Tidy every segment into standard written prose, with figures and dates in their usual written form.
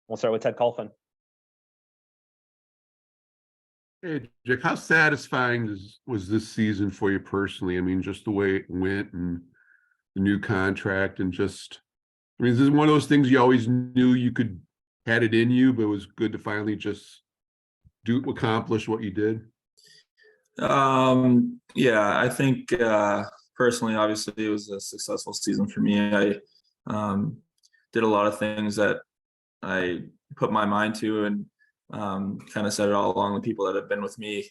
We'll start with Ted Colfin. Hey, Jake, how satisfying was this season for you personally? I mean, just the way it went and the new contract and just, I mean, this is one of those things you always knew you could had it in you, but it was good to finally just accomplish what you did. Yeah, I think personally, obviously, it was a successful season for me. I did a lot of things that I put my mind to, and kind of said it all along. The people that have been with me,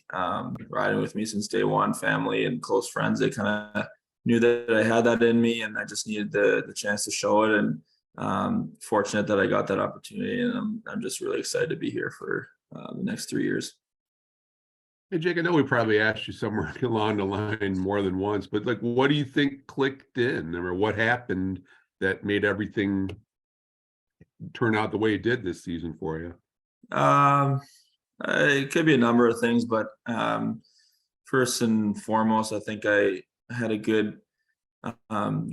riding with me since day one, family and close friends, they kind of knew that I had that in me, and I just needed the chance to show it. And fortunate that I got that opportunity, and I'm just really excited to be here for the next 3 years. Hey, Jake, I know we probably asked you somewhere along the line more than once, but like, what do you think clicked in, or what happened that made everything turn out the way it did this season for you? It could be a number of things, but first and foremost, I think I had a good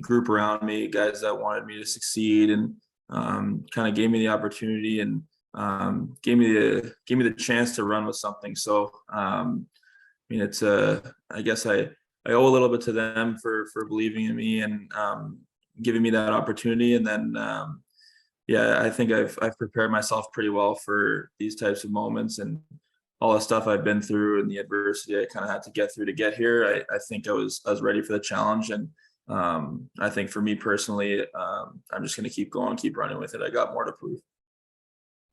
group around me, guys that wanted me to succeed, and kind of gave me the opportunity, and gave me the chance to run with something. So I mean, it's I guess I owe a little bit to them for believing in me and giving me that opportunity. And then yeah, I think I've prepared myself pretty well for these types of moments, and all the stuff I've been through and the adversity I kind of had to get through to get here. I think I was ready for the challenge, and I think for me personally, I'm just going to keep going, keep running with it. I got more to prove.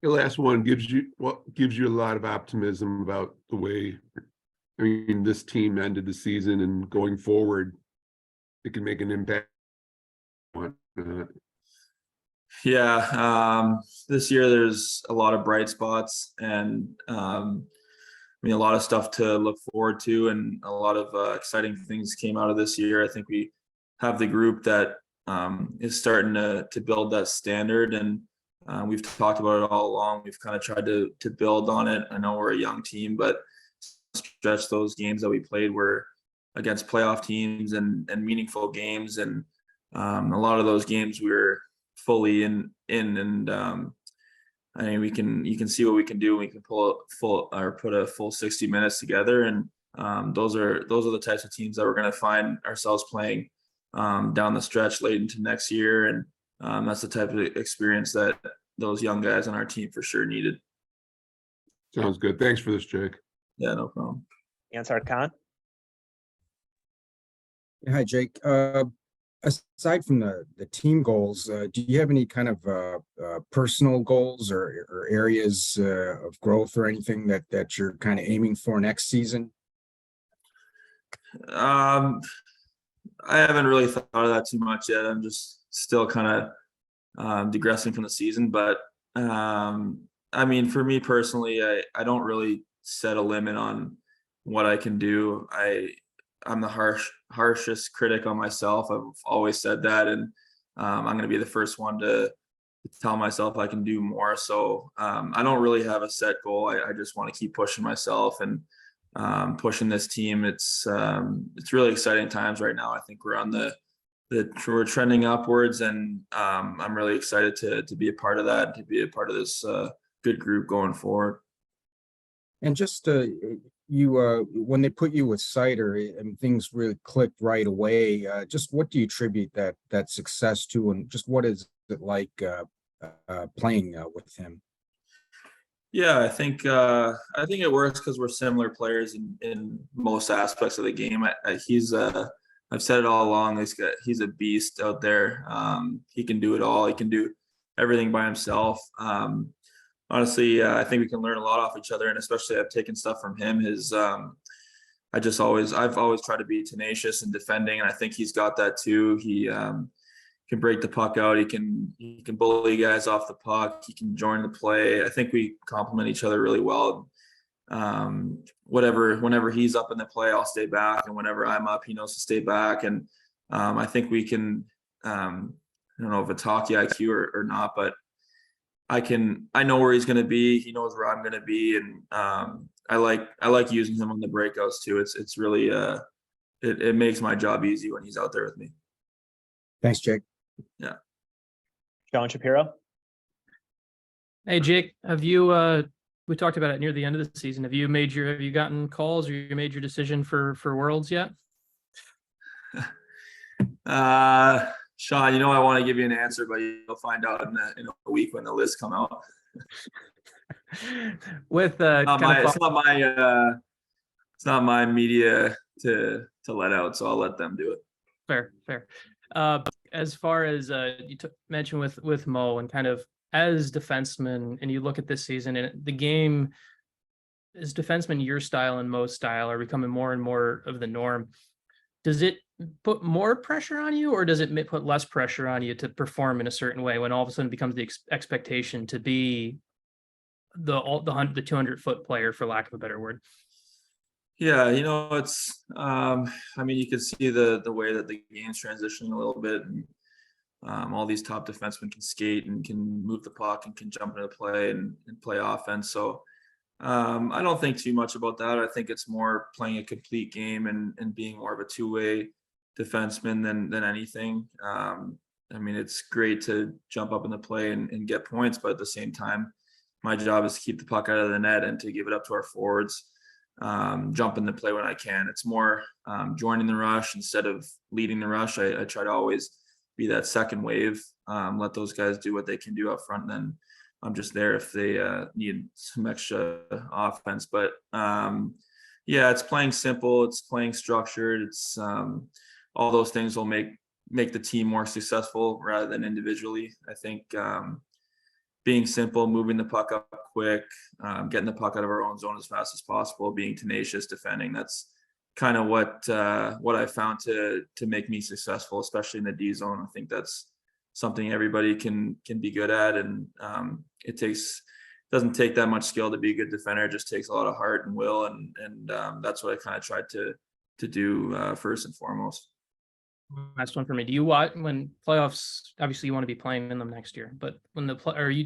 The last one gives you a lot of optimism about the way, I mean, this team ended the season, and going forward, it can make an impact. Yeah, this year there's a lot of bright spots, and I mean, a lot of stuff to look forward to, and a lot of exciting things came out of this year. I think we have the group that is starting to build that standard, and we've talked about it all along. We've kind of tried to build on it. I know we're a young team, but stretch those games that we played were against playoff teams and meaningful games, and a lot of those games we were fully in and I mean, you can see what we can do. We can put a full 60 minutes together, and those are the types of teams that we're going to find ourselves playing down the stretch late into next year. And that's the type of experience that those young guys on our team for sure needed. Sounds good. Thanks for this, Jake. Yeah, no problem. Ansar Khan. Hi, Jake. Aside from the team goals, do you have any kind of personal goals or areas of growth or anything that you're kind of aiming for next season? I haven't really thought of that too much yet. I'm just still kind of digressing from the season. But I mean, for me personally, I don't really set a limit on what I can do. I'm the harshest critic on myself. I've always said that, and I'm going to be the first one to tell myself I can do more. So I don't really have a set goal. I just want to keep pushing myself and pushing this team. It's really exciting times right now. I think we're on we're trending upwards, and I'm really excited to be a part of that, to be a part of this good group going forward. And just when they put you with Cider, and things really clicked right away. Just what do you attribute that success to, and just what is it like playing with him? Yeah, I think it works because we're similar players in most aspects of the game. I've said it all along. He's a beast out there. He can do it all. He can do everything by himself. Honestly, I think we can learn a lot off each other, and especially I've taken stuff from him. I've always tried to be tenacious in defending, and I think he's got that too. He can break the puck out. He can bully guys off the puck. He can join the play. I think we complement each other really well. Whenever he's up in the play, I'll stay back, and whenever I'm up, he knows to stay back. And I think we can. I don't know if it's hockey IQ or not, but I know where he's going to be. He knows where I'm going to be, and I like using him on the breakouts too. It's really it makes my job easy when he's out there with me. Thanks, Jake. Yeah. Sean Shapiro. Hey Jake, have you we talked about it near the end of the season. Have you gotten calls or you made your decision for Worlds yet? Sean, I want to give you an answer, but you'll find out in a week when the lists come out. With It's not my media to let out, so I'll let them do it. fair. As far as you mentioned with Mo and kind of as defenseman, and you look at this season and the game as defenseman, your style and Mo's style are becoming more and more of the norm. Does it put more pressure on you, or does it put less pressure on you to perform in a certain way when all of a sudden it becomes the expectation to be the 200-foot player, for lack of a better word? Yeah, it's you can see the way that the game's transitioning a little bit, and all these top defensemen can skate and can move the puck and can jump into play and play offense. So I don't think too much about that. I think it's more playing a complete game and being more of a two-way defenseman than anything. It's great to jump up in the play and get points, but at the same time, my job is to keep the puck out of the net and to give it up to our forwards. Jump in the play when I can. It's more joining the rush instead of leading the rush. I try to always be that second wave, let those guys do what they can do up front, and then I'm just there if they need some extra offense. But yeah, it's playing simple, it's playing structured, it's all those things will make the team more successful rather than individually. I think being simple, moving the puck up quick, getting the puck out of our own zone as fast as possible, being tenacious, defending. That's kind of what I found to make me successful, especially in the D zone. I think that's something everybody can be good at, and it doesn't take that much skill to be a good defender. It just takes a lot of heart and will, and that's what I kind of tried to do first and foremost. Last one for me. Do you watch when playoffs? Obviously, you want to be playing in them next year, but when do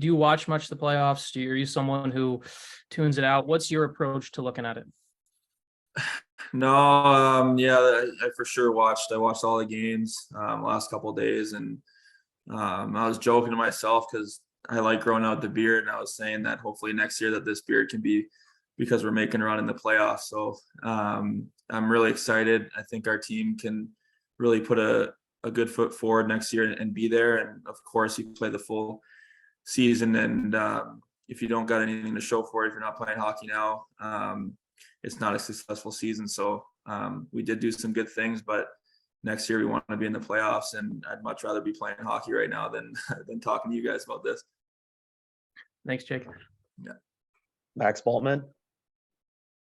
you watch much the playoffs? Are you someone who tunes it out? What's your approach to looking at it? No, yeah, I for sure watched. I watched all the games last couple of days, and I was joking to myself because I like growing out the beard, and I was saying that hopefully next year that this beard can be because we're making a run in the playoffs. So I'm really excited. I think our team can really put a good foot forward next year and be there. And of course, you play the full season, and if you don't got anything to show for it, if you're not playing hockey now, it's not a successful season. So we did do some good things, but next year we want to be in the playoffs, and I'd much rather be playing hockey right now than talking to you guys about this. Thanks, Jake. Yeah. Max Walman.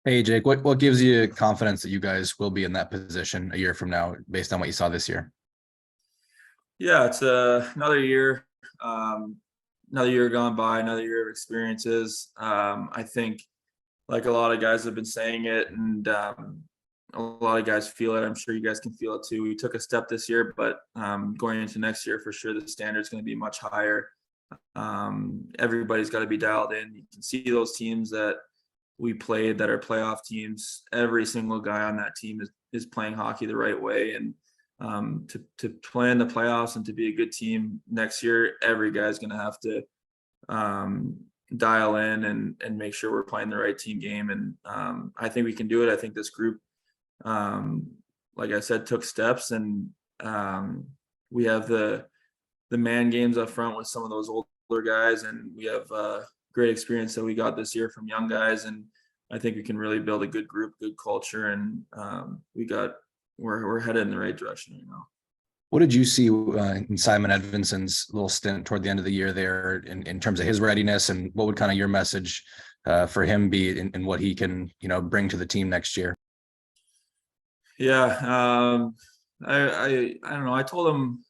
Hey Jake, what gives you confidence that you guys will be in that position a year from now based on what you saw this year? Yeah, it's another year gone by, another year of experiences. I think like a lot of guys have been saying it, and a lot of guys feel it. I'm sure you guys can feel it too. We took a step this year, but going into next year, for sure, the standard's going to be much higher. Everybody's got to be dialed in. You can see those teams that we played that are playoff teams. Every single guy on that team is playing hockey the right way. And to play in the playoffs and to be a good team next year, every guy's going to have to dial in and make sure we're playing the right team game. And I think we can do it. I think this group, like I said, took steps, and we have the man games up front with some of those older guys, and we have great experience that we got this year from young guys. And I think we can really build a good group, good culture, and we're headed in the right direction right now. What did you see in Simon Edvinson's little stint toward the end of the year there in terms of his readiness, and what would kind of your message for him be in what he can, bring to the team next year? Yeah. I don't know. I told him,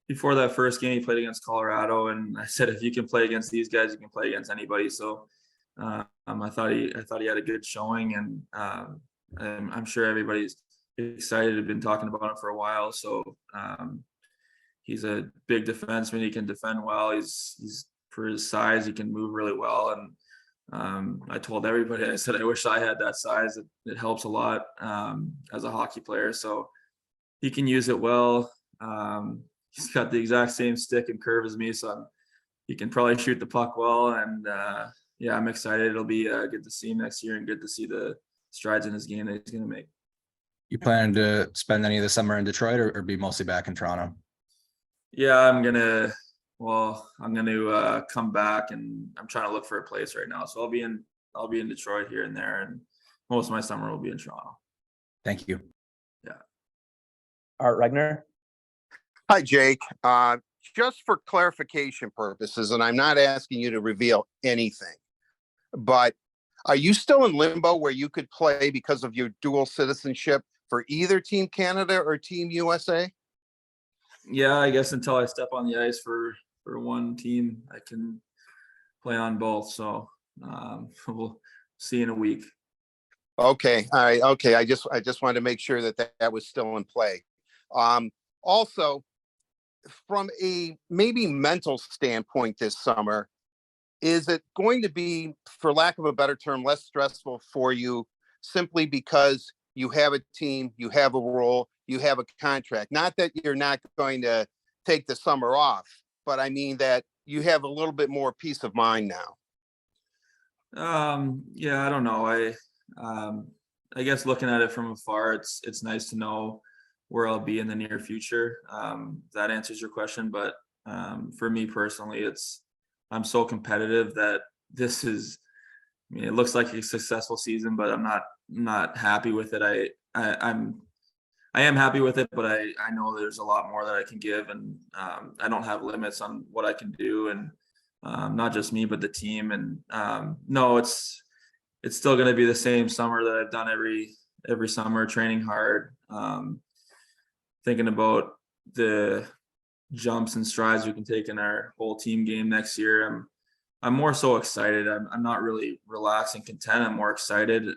before that first game he played against Colorado, and I said, if you can play against these guys, you can play against anybody. So I thought he had a good showing, and I'm sure everybody's excited. Have been talking about him for a while. So he's a big defenseman. He can defend well. He's for his size, he can move really well. And I told everybody, I said, I wish I had that size. It helps a lot as a hockey player. So he can use it well. He's got the exact same stick and curve as me, so he can probably shoot the puck well, and yeah, I'm excited. It'll be good to see him next year and good to see the strides in his game that he's going to make. You planning to spend any of the summer in Detroit or be mostly back in Toronto? Yeah, I'm gonna come back, and I'm trying to look for a place right now. So I'll be in Detroit here and there, and most of my summer will be in Toronto. Thank you. Art Regner. Hi, Jake. Just for clarification purposes, and I'm not asking you to reveal anything, but are you still in limbo where you could play because of your dual citizenship for either Team Canada or Team USA? Yeah, I guess until I step on the ice for one team, I can play on both. So we'll see in a week. Okay, all right, okay. I just wanted to make sure that was still in play. Also, from a maybe mental standpoint this summer, is it going to be, for lack of a better term, less stressful for you simply because you have a team, you have a role, you have a contract? Not that you're not going to take the summer off, but I mean that you have a little bit more peace of mind now. Yeah, I don't know. I guess looking at it from afar, it's nice to know where I'll be in the near future. That answers your question, but for me personally, I'm so competitive that this is, I mean, it looks like a successful season, but I'm not happy with it. I am happy with it, but I know there's a lot more that I can give, and I don't have limits on what I can do, and not just me, but the team. And no, it's still going to be the same summer that I've done every summer, training hard, thinking about the jumps and strides we can take in our whole team game next year. I'm more so excited. I'm not really relaxed and content. I'm more excited.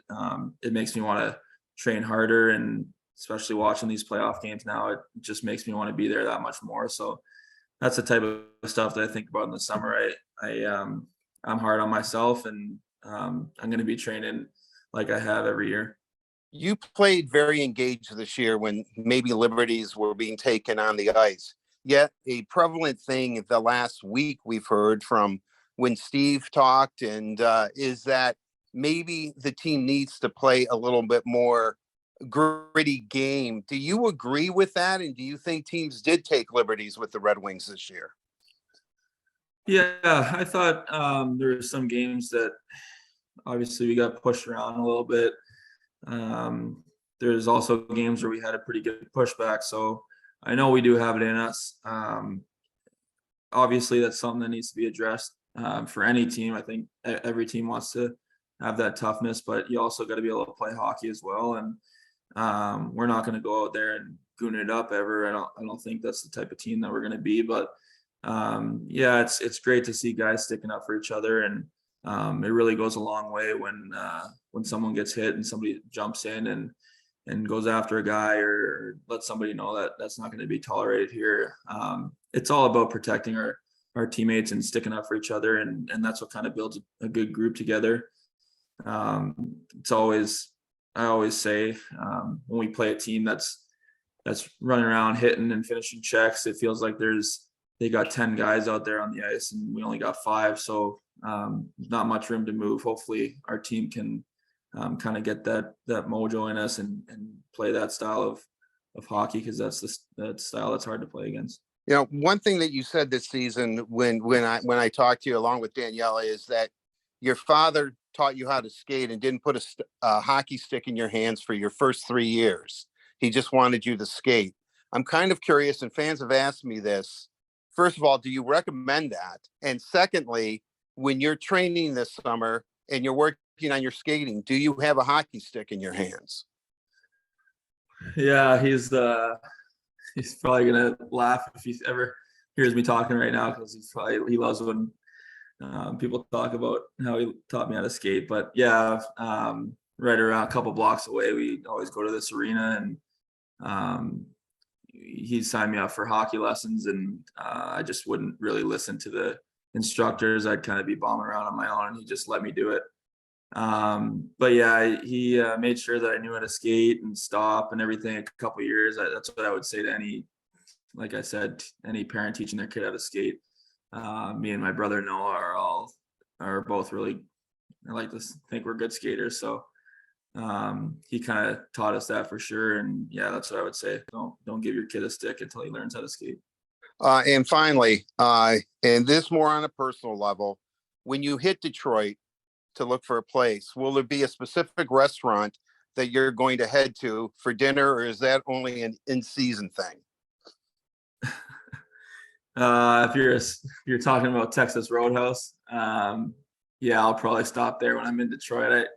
It makes me want to train harder, and especially watching these playoff games now, it just makes me want to be there that much more. So that's the type of stuff that I think about in the summer. I'm hard on myself, and I'm going to be training like I have every year. You played very engaged this year when maybe liberties were being taken on the ice. Yet a prevalent thing the last week we've heard from when Steve talked, and is that maybe the team needs to play a little bit more gritty game. Do you agree with that? And do you think teams did take liberties with the Red Wings this year? Yeah, I thought there were some games that obviously we got pushed around a little bit. There's also games where we had a pretty good pushback. So I know we do have it in us. Obviously, that's something that needs to be addressed for any team. I think every team wants to have that toughness, but you also got to be able to play hockey as well. And we're not going to go out there and goon it up ever. I don't think that's the type of team that we're going to be. But yeah, it's great to see guys sticking up for each other, and it really goes a long way when someone gets hit and somebody jumps in and goes after a guy or lets somebody know that that's not going to be tolerated here. It's all about protecting our teammates and sticking up for each other, and that's what kind of builds a good group together. I always say when we play a team that's running around hitting and finishing checks, it feels like they got 10 guys out there on the ice and we only got 5. So not much room to move. Hopefully our team can kind of get that mojo in us and play that style of hockey, because that's that style that's hard to play against. You know, one thing that you said this season when I talked to you along with Daniela is that your father taught you how to skate and didn't put a hockey stick in your hands for your first 3 years. He just wanted you to skate. I'm kind of curious, and fans have asked me this. First of all, do you recommend that? And secondly, when you're training this summer and you're working on your skating, do you have a hockey stick in your hands? Yeah, he's probably gonna laugh if he ever hears me talking right now, because he loves when people talk about how he taught me how to skate. But yeah, right around a couple blocks away, we always go to this arena, and he signed me up for hockey lessons, and I just wouldn't really listen to the instructors. I'd kind of be bombing around on my own, and he just let me do it. But yeah, he made sure that I knew how to skate and stop and everything. A couple of years. That's what I would say to any, like I said, any parent teaching their kid how to skate. Me and my brother Noah are both really, I like to think we're good skaters. So he kind of taught us that for sure. And yeah, that's what I would say. Don't give your kid a stick until he learns how to skate. And finally, and this more on a personal level, when you hit Detroit to look for a place, will there be a specific restaurant that you're going to head to for dinner, or is that only an in-season thing? If you're talking about Texas Roadhouse, yeah, I'll probably stop there when I'm in Detroit.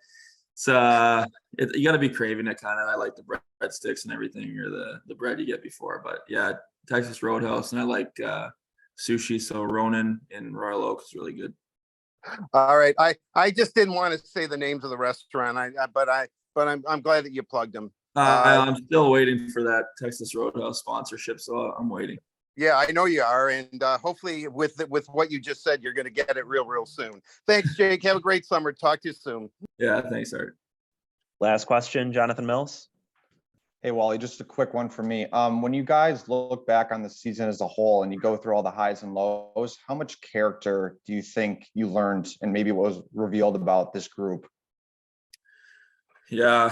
You got to be craving it kind of. I like the breadsticks and everything, or the bread you get before. But yeah, Texas Roadhouse, and I like sushi. So Ronin in Royal Oak is really good. All right, I just didn't want to say the names of the restaurant. But I'm glad that you plugged them. I'm still waiting for that Texas Roadhouse sponsorship, so I'm waiting. Yeah, I know you are, and hopefully with what you just said, you're going to get it real soon. Thanks, Jake. Have a great summer. Talk to you soon. Yeah, thanks, Art. Last question, Jonathan Mills. Hey, Wally, just a quick one for me. When you guys look back on the season as a whole and you go through all the highs and lows, how much character do you think you learned and maybe what was revealed about this group? Yeah,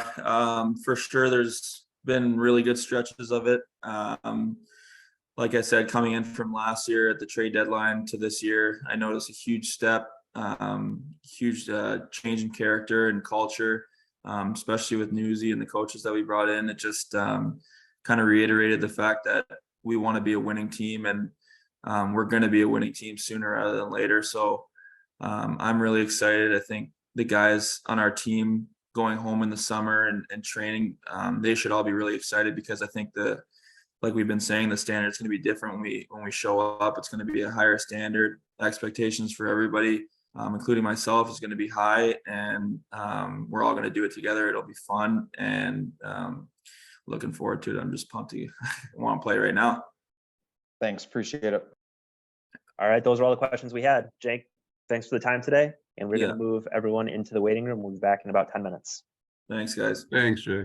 for sure. There's been really good stretches of it. Like I said, coming in from last year at the trade deadline to this year, I noticed a huge step, huge change in character and culture, especially with Newsy and the coaches that we brought in. It just kind of reiterated the fact that we want to be a winning team, and we're going to be a winning team sooner rather than later. So I'm really excited. I think the guys on our team going home in the summer and training, they should all be really excited, because I think like we've been saying, the standard is going to be different when we show up. It's going to be a higher standard. Expectations for everybody, including myself, is going to be high, and we're all going to do it together. It'll be fun, and looking forward to it. I'm just pumped to want to play right now. Thanks, appreciate it. All right, those are all the questions we had. Jake, thanks for the time today. And we're going to move everyone into the waiting room. We'll be back in about 10 minutes. Thanks, guys. Thanks, Jay.